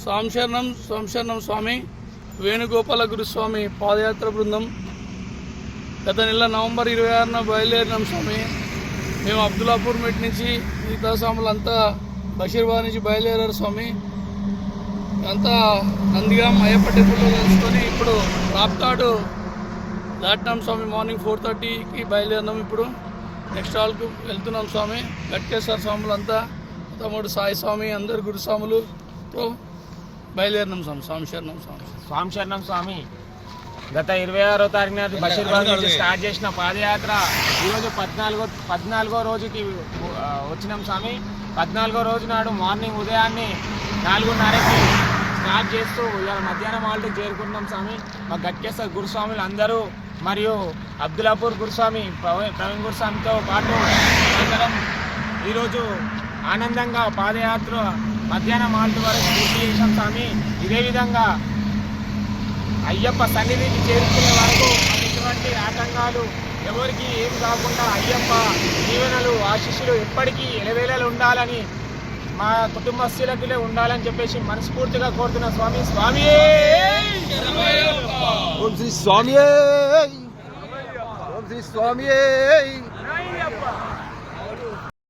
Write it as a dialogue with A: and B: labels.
A: సాంశరణం సోమశరణం స్వామి వేణుగోపాల గురుస్వామి పాదయాత్ర బృందం గత నెల నవంబర్ 26న బయలుదేరినాం స్వామి. మేము అబ్దుల్లాపూర్ మెట్ నుంచి మిగతా స్వాములంతా బషీర్బాద్ నుంచి బయలుదేరారు స్వామి. అంతా నందిగాం అయ్యప్ప టెంపుల్లో తెలుసుకొని ఇప్పుడు రాప్తాడు దాటినాం స్వామి. మార్నింగ్ 4:30కి బయలుదేరినాం. ఇప్పుడు నెక్స్ట్ హాల్కు వెళ్తున్నాం స్వామి. గట్కేశ్వర స్వాములంతా తమ్ముడు సాయి స్వామి అందరు గురుస్వాములతో బయలుదేరినాం స్వామి. స్వామిశరణం స్వామి.
B: స్వామిశరణం స్వామి గత 26వ తారీఖు నాడు బషీర్బాద్ నుంచి స్టార్ట్ చేసిన పాదయాత్ర ఈరోజు 14వ రోజుకి వచ్చినాం స్వామి. 14వ రోజు నాడు మార్నింగ్ ఉదయాన్నే 4:30కి స్టార్ట్ చేస్తూ ఇవాళ మధ్యాహ్నం హాల్ట్కి చేరుకుంటున్నాం స్వామి. మా గట్కేశ్వర గురుస్వాములు అందరూ మరియు అబ్దుల్లాపూర్ గురుస్వామి ప్రవీణ్ గురుస్వామితో పాటు అందరం ఈరోజు ఆనందంగా పాదయాత్ర మధ్యాహ్నం హాల్ట్ వరకు పూర్తి చేశాం స్వామి. ఇదే విధంగా అయ్యప్ప సన్నిధికి చేరుకునే వరకు ఎటువంటి ఆటంకాలు ఎవరికి ఏం కాకుండా అయ్యప్ప దీవెనలు ఆశీస్సులు ఎప్పటికీ ఎలవేళలు ఉండాలని మా కుటుంబస్తులకులే ఉండాలని చెప్పేసి మనస్ఫూర్తిగా కోరుతున్న స్వామి. స్వామి
C: ఓం శ్రీ స్వామి, ఓం శ్రీ స్వామి.